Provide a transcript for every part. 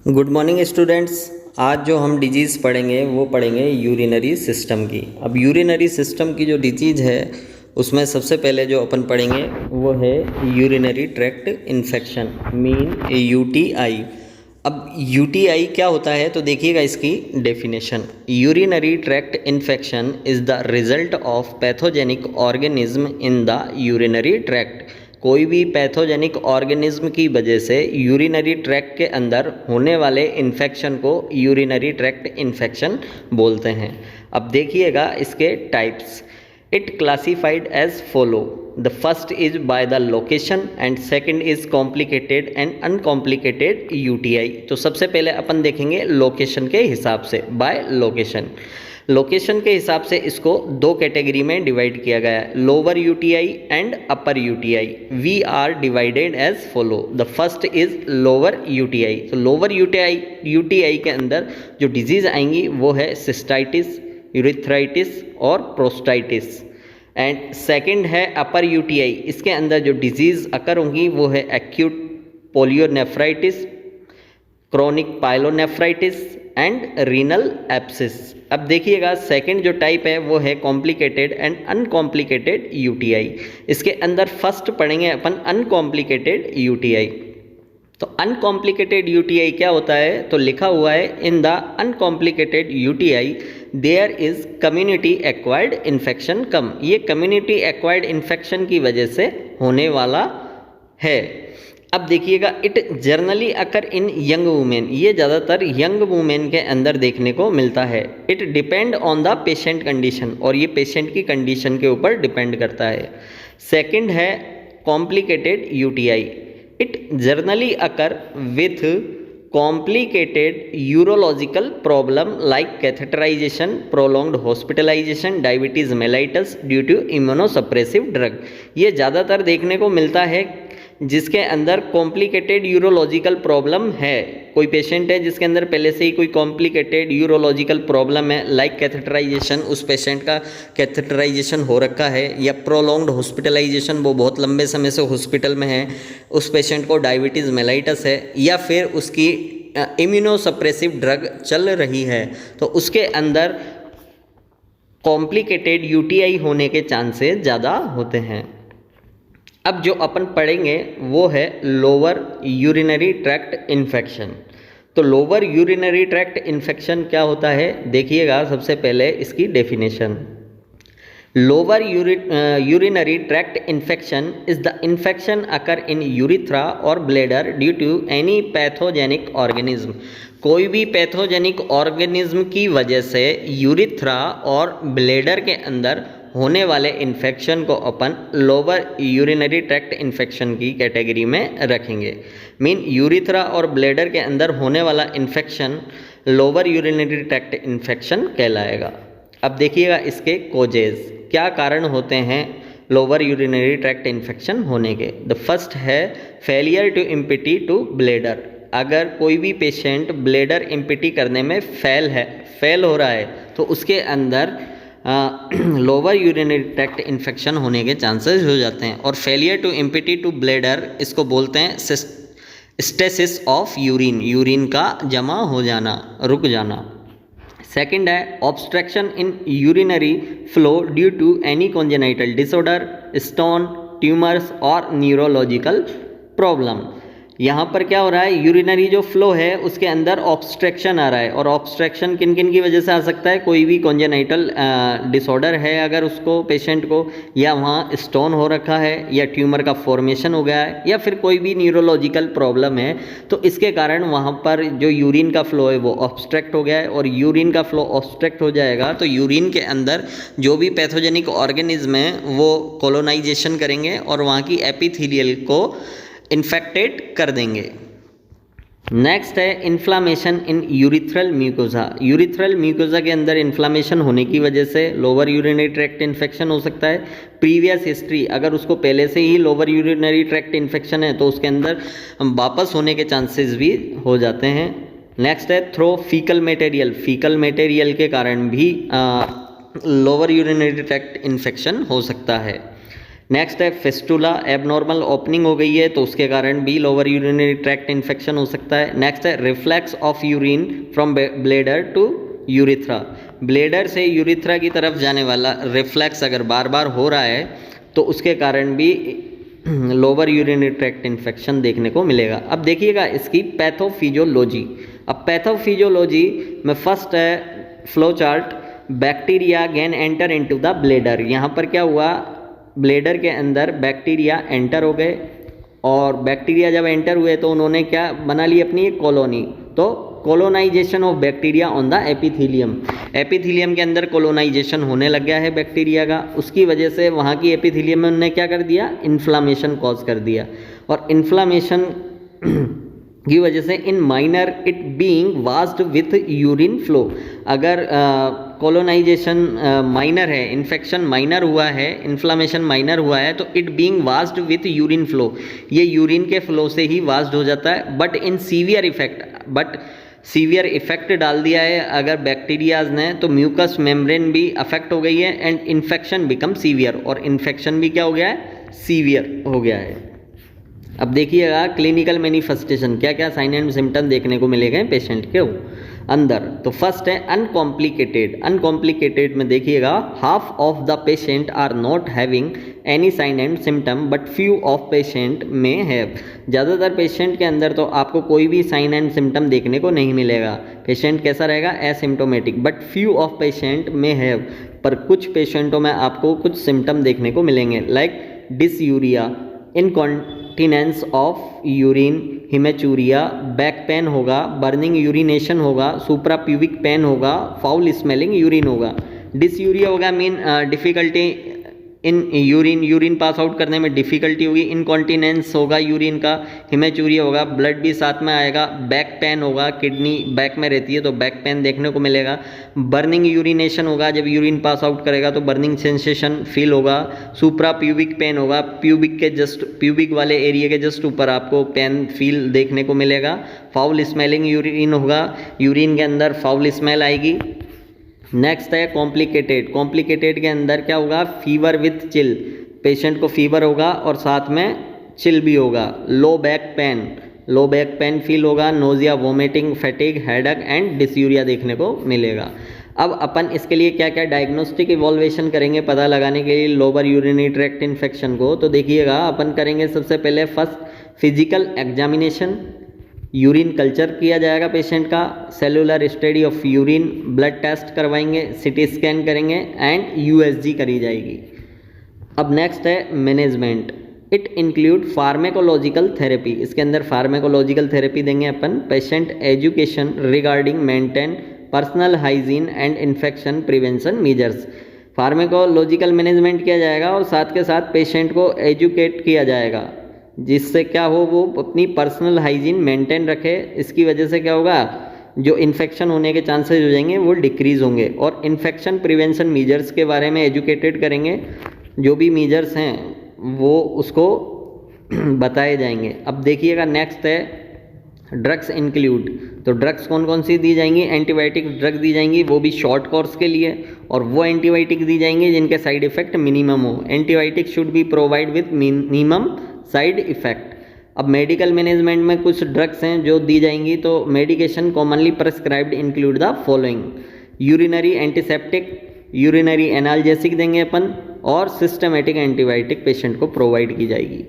Good morning students. आज जो हम डिजीज़ पढ़ेंगे वो पढ़ेंगे यूरिनरी सिस्टम की। अब यूरिनरी सिस्टम की जो डिजीज़ है उसमें सबसे पहले जो अपन पढ़ेंगे वो है urinary tract infection, mean UTI. अब यूटीआई क्या होता है तो देखिएगा इसकी definition. Urinary tract infection is the result of pathogenic organism in the urinary tract. कोई भी पैथोजेनिक ऑर्गेनिज्म की वजह से यूरिनरी ट्रैक्ट के अंदर होने वाले इन्फेक्शन को यूरिनरी ट्रैक्ट इन्फेक्शन बोलते हैं। अब देखिएगा इसके types. It classified as follow. The first is by the location and second is complicated and uncomplicated UTI. तो सबसे पहले अपन देखेंगे लोकेशन के हिसाब से, बाय लोकेशन। लोकेशन के हिसाब से इसको दो कैटेगरी में डिवाइड किया गया है, lower UTI and upper UTI. We are divided as follow. The first is lower UTI. तो लोअर यूटीआई के अंदर जो डिजीज आएंगी वो है सिस्टाइटिस, यूरिथ्राइटिस और प्रोस्टाइटिस। एंड सेकंड है अपर यूटीआई। इसके अंदर जो डिजीज अकर होंगी वो है acute pyelonephritis, chronic pyelonephritis and renal sepsis. अब देखिएगा सेकंड जो टाइप है वो है कॉम्प्लिकेटेड एंड अनकॉम्प्लिकेटेड यूटीआई। इसके अंदर फर्स्ट पढ़ेंगे अपन अनकॉम्प्लिकेटेड यूटीआई। तो अनकॉम्प्लिकेटेड यूटीआई क्या होता है तो लिखा हुआ है in the uncomplicated UTI there is community acquired infection कम। ये कम्युनिटी एक्वायर्ड इन्फेक्शन की वजह से होने वाला है। अब देखिएगा it generally occur in young women. ये ज़्यादातर यंग वुमेन के अंदर देखने को मिलता है। It depend on the patient condition, और ये पेशेंट की कंडीशन के ऊपर डिपेंड करता है। सेकंड है complicated UTI. It generally occur with complicated urological problem like catheterization, prolonged hospitalization, diabetes mellitus due to immunosuppressive drug. ये ज़्यादातर देखने को मिलता है जिसके अंदर कॉम्प्लिकेटेड यूरोलॉजिकल प्रॉब्लम है। कोई पेशेंट है जिसके अंदर पहले से ही कोई कॉम्प्लिकेटेड यूरोलॉजिकल प्रॉब्लम है, लाइक कैथेटराइजेशन, उस पेशेंट का कैथेटराइजेशन हो रखा है, या प्रोलॉन्ग्ड हॉस्पिटलाइजेशन, वो बहुत लंबे समय से हॉस्पिटल में है, उस पेशेंट को डायबिटीज़ मेलाइटस है, या फिर उसकी इम्यूनोसप्रेसिव ड्रग चल रही है, तो उसके अंदर कॉम्प्लिकेटेड यूटीआई होने के चांसेस ज़्यादा होते हैं। अब जो अपन पढ़ेंगे वो है लोअर यूरिनरी ट्रैक्ट इन्फेक्शन। तो लोअर यूरिनरी ट्रैक्ट इन्फेक्शन क्या होता है देखिएगा। सबसे पहले इसकी definition. Lower urinary tract infection is the infection occur in urethra और bladder due to any pathogenic organism. कोई भी पैथोजेनिक ऑर्गेनिज्म की वजह से यूरिथ्रा और ब्लैडर के अंदर होने वाले इन्फेक्शन को अपन लोअर यूरिनरी ट्रैक्ट इन्फेक्शन की कैटेगरी में रखेंगे। मीन यूरिथ्रा और ब्लैडर के अंदर होने वाला infection lower urinary tract infection कहलाएगा। अब देखिएगा इसके कोजेज, क्या कारण होते हैं लोअर यूरिनरी ट्रैक्ट इन्फेक्शन होने के। द फर्स्ट है failure to empty to bladder. अगर कोई भी पेशेंट ब्लैडर इम्पिटी करने में फेल हो रहा है तो उसके अंदर लोअर यूरिनरी ट्रैक्ट इन्फेक्शन होने के चांसेस हो जाते हैं। और failure to empty to bladder इसको बोलते हैं स्टेसिस ऑफ यूरिन, यूरिन का जमा हो जाना, रुक जाना। सेकंड है obstruction in urinary flow due to any congenital disorder, stone, tumours और न्यूरोलॉजिकल प्रॉब्लम। यहाँ पर क्या हो रहा है, यूरिनरी जो फ्लो है उसके अंदर ऑब्स्ट्रक्शन आ रहा है। और ऑब्स्ट्रक्शन किन किन की वजह से आ सकता है, कोई भी कॉन्जेनाइटल डिसऑर्डर है अगर उसको पेशेंट को, या वहाँ स्टोन हो रखा है, या ट्यूमर का फॉर्मेशन हो गया है, या फिर कोई भी न्यूरोलॉजिकल प्रॉब्लम है, तो इसके कारण वहाँ पर जो यूरिन का फ्लो है वो ऑब्स्ट्रक्ट हो गया है। और यूरिन का फ्लो ऑब्स्ट्रक्ट हो जाएगा तो यूरिन के अंदर जो भी पैथोजेनिक ऑर्गेनिज्म है वो कोलोनाइजेशन करेंगे और वहाँ की एपिथेलियल को इन्फेक्टेड कर देंगे। नेक्स्ट है इन्फ्लामेशन इन यूरिथ्रल म्यूकोजा। यूरिथ्रल म्यूकोजा के अंदर इन्फ्लामेशन होने की वजह से लोअर यूरिनरी ट्रैक्ट इन्फेक्शन हो सकता है। प्रीवियस हिस्ट्री, अगर उसको पहले से ही लोअर यूरिनरी ट्रैक्ट इन्फेक्शन है तो उसके अंदर वापस होने के चांसेस भी हो जाते हैं। नेक्स्ट है through faecal material. Faecal material के कारण भी लोअर यूरिनरी ट्रैक्ट इन्फेक्शन हो सकता है। नेक्स्ट है फिस्टुला, एबनॉर्मल ओपनिंग हो गई है तो उसके कारण भी लोअर यूरिनरी ट्रैक्ट इन्फेक्शन हो सकता है। नेक्स्ट है reflux of urine from bladder to urethra, bladder से यूरिथ्रा की तरफ जाने वाला रिफ्लेक्स अगर बार बार हो रहा है तो उसके कारण भी लोअर यूरिनरी ट्रैक्ट इन्फेक्शन देखने को मिलेगा। अब देखिएगा इसकी पैथोफिजियोलॉजी। अब पैथोफिजियोलॉजी में फर्स्ट है flow chart, bacteria gain enter into the bladder. यहाँ पर क्या हुआ, ब्लेडर के अंदर बैक्टीरिया एंटर हो गए और बैक्टीरिया जब एंटर हुए तो उन्होंने क्या बना ली अपनी एक कॉलोनी, तो colonization of bacteria on the epithelium, epithelium के अंदर कॉलोनाइजेशन होने लग गया है बैक्टीरिया का। उसकी वजह से वहाँ की एपिथीलियम में उन्होंने क्या कर दिया, इन्फ्लामेशन कॉज कर दिया और इन्फ्लामेशन की वजह से in minor it being washed with urine flow, अगर कॉलोनाइजेशन माइनर है, इन्फेक्शन माइनर हुआ है, इन्फ्लामेशन माइनर हुआ है तो it being washed with urine flow, ये यूरिन के फ्लो से ही वास्ड हो जाता है। But in severe effect, but severe effect डाल दिया है अगर बैक्टीरियाज ने तो म्यूकस मेम्ब्रेन भी अफेक्ट हो गई है एंड इन्फेक्शन बिकम सीवियर, और इन्फेक्शन भी क्या हो गया है, सीवियर हो गया है। अब देखिएगा क्लिनिकल मैनिफेस्टेशन, क्या क्या साइन एंड सिम्टम देखने को मिलेगा पेशेंट के अंदर। तो फर्स्ट है अनकॉम्प्लिकेटेड, अनकॉम्प्लिकेटेड में देखिएगा half of the patient are not having any sign and symptom but few of patient may have, ज़्यादातर पेशेंट के अंदर तो आपको कोई भी साइन एंड सिम्टम देखने को नहीं मिलेगा, पेशेंट कैसा रहेगा, asymptomatic, but few of patient may have, पर कुछ पेशेंटों में आपको कुछ सिम्टम देखने को मिलेंगे like dysuria, incontinence of urine, haematuria, back pain होगा, बर्निंग यूरिनेशन होगा, सुप्रा प्यूबिक पेन होगा, फाउल स्मेलिंग यूरिन होगा। डिसयूरिया होगा mean difficulty in urine, urine pass out करने में डिफ़िकल्टी होगी, इनकॉन्टिनेंस होगा यूरिन का, हिमेचूरिया होगा, ब्लड भी साथ में आएगा, बैक पेन होगा, किडनी बैक में रहती है तो बैक पेन देखने को मिलेगा, बर्निंग यूरिनेशन होगा, जब यूरिन पास आउट करेगा तो बर्निंग सेंसेशन फील होगा, सुप्रा प्यूबिक पेन होगा, प्यूबिक के जस्ट, प्यूबिक वाले एरिया के जस्ट ऊपर आपको पेन फील देखने को मिलेगा, फाउल स्मेलिंग यूरिन होगा, यूरिन के अंदर फाउल स्मेल आएगी। नेक्स्ट है कॉम्प्लिकेटेड, कॉम्प्लिकेटेड के अंदर क्या होगा, फीवर विथ चिल, पेशेंट को फीवर होगा और साथ में चिल भी होगा, low back pain, low back pain feel होगा, nausea, vomiting, fatigue, headache and dysuria देखने को मिलेगा। अब अपन इसके लिए क्या क्या डायग्नोस्टिक इवॉल्वेशन करेंगे पता लगाने के लिए लोअर यूरिनरी ट्रैक्ट इन्फेक्शन को, तो देखिएगा अपन करेंगे सबसे पहले first physical examination, urine culture किया जाएगा पेशेंट का, cellular study of urine, blood test करवाएंगे, सिटी स्कैन करेंगे एंड यूएसजी करी जाएगी। अब नेक्स्ट है management, it include pharmacological therapy, इसके अंदर फार्मेकोलॉजिकल थेरेपी देंगे अपन, patient education regarding maintain personal hygiene and infection prevention measures, pharmacological management किया जाएगा और साथ के साथ पेशेंट को एजुकेट किया जाएगा जिससे क्या हो वो अपनी पर्सनल हाइजीन मेंटेन रखे, इसकी वजह से क्या होगा, जो इन्फेक्शन होने के चांसेस हो जाएंगे वो डिक्रीज़ होंगे, और इन्फेक्शन प्रिवेंशन मेजर्स के बारे में एजुकेटेड करेंगे, जो भी मेजर्स हैं वो उसको बताए जाएंगे। अब देखिएगा नेक्स्ट है ड्रग्स इंक्लूड, तो ड्रग्स कौन कौन सी दी जाएंगी, एंटीबायोटिक ड्रग दी जाएंगी वो भी शॉर्ट कोर्स के लिए, और वो एंटीबायोटिक दी जाएंगी जिनके साइड इफेक्ट मिनिमम हो, antibiotic should be provide with minimum side effect. अब मेडिकल मैनेजमेंट में कुछ ड्रग्स हैं जो दी जाएंगी, तो medication commonly prescribed include the following, urinary antiseptic, urinary analgesic देंगे अपन, और सिस्टमेटिक एंटीबायोटिक पेशेंट को प्रोवाइड की जाएगी।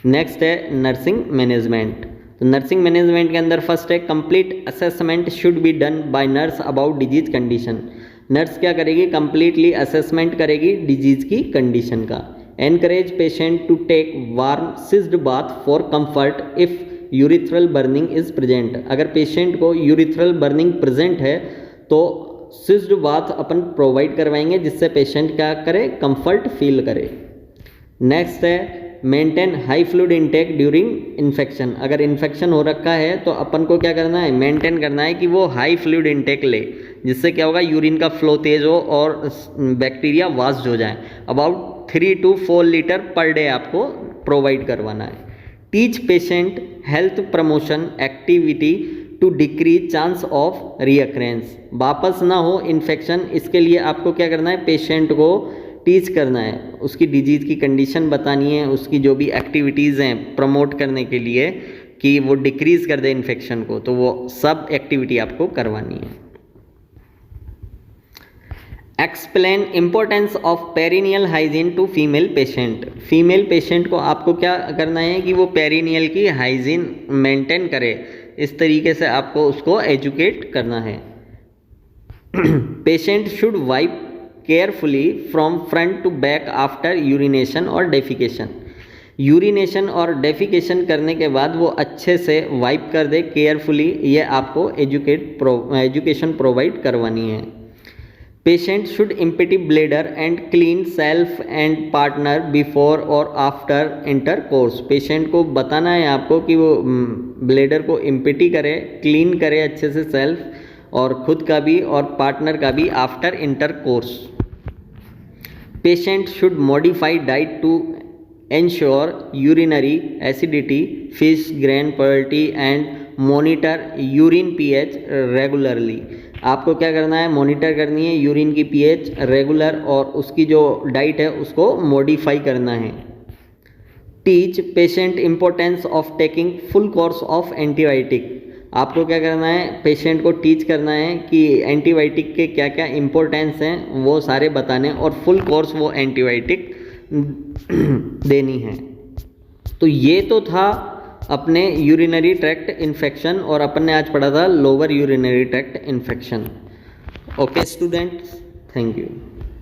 नेक्स्ट है नर्सिंग मैनेजमेंट, तो नर्सिंग मैनेजमेंट के अंदर फर्स्ट है complete assessment should be done by nurse about disease condition, nurse क्या करेगी, कंप्लीटली असेसमेंट करेगी डिजीज की कंडीशन का। Encourage patient to take warm sitz bath for comfort if urethral burning is present, अगर patient को urethral burning present है तो सिज्ड bath अपन provide करवाएंगे जिससे पेशेंट क्या करे, कंफर्ट फील करे। नेक्स्ट है maintain high fluid intake during infection, अगर इन्फेक्शन हो रखा है तो अपन को क्या करना है, मेंटेन करना है कि वो हाई फ्लूइड इनटेक ले, जिससे क्या होगा, यूरिन का फ्लो तेज हो और बैक्टीरिया वास्ट हो जाए। About 3 to 4 litre per day आपको प्रोवाइड करवाना है। Teach patient health promotion activity to decrease chance of recurrence, वापस ना हो इन्फेक्शन, इसके लिए आपको क्या करना है, पेशेंट को टीच करना है, उसकी डिजीज़ की कंडीशन बतानी है, उसकी जो भी एक्टिविटीज़ हैं प्रमोट करने के लिए कि वो डिक्रीज़ कर दे इन्फेक्शन को, तो वो सब एक्टिविटी आपको करवानी है। Explain importance of perineal hygiene to female patient. Female patient को आपको क्या करना है कि वो पेरिनियल की हाइजीन मेंटेन करे, इस तरीके से आपको उसको एजुकेट करना है। Patient should wipe carefully from front to back after urination और डेफिकेशन। यूरिनेशन और डेफिकेशन करने के बाद वो अच्छे से वाइप कर दे केयरफुली, ये आपको एजुकेशन प्रोवाइड करवानी है। Patient should empty bladder and clean self and partner before और आफ्टर इंटरकोर्स। पेशेंट को बताना है आपको कि वो ब्लैडर को एम्प्टी करे, क्लीन करे अच्छे से सेल्फ और खुद का भी और पार्टनर का भी after intercourse. Patient should modify diet to ensure urinary acidity, fish grain quality and monitor urine pH regularly। आपको क्या करना है, मॉनिटर करनी है यूरिन की pH रेगुलर और उसकी जो डाइट है उसको मॉडिफाई करना है। Teach patient importance of taking full course of antibiotic. आपको क्या करना है, पेशेंट को टीच करना है कि एंटीबायोटिक के क्या क्या इम्पोर्टेंस हैं वो सारे बताने और फुल कोर्स वो एंटीबायोटिक देनी है। तो ये तो था अपने यूरिनरी ट्रैक्ट इन्फेक्शन और अपन ने आज पढ़ा था lower urinary tract infection. Okay students, thank you.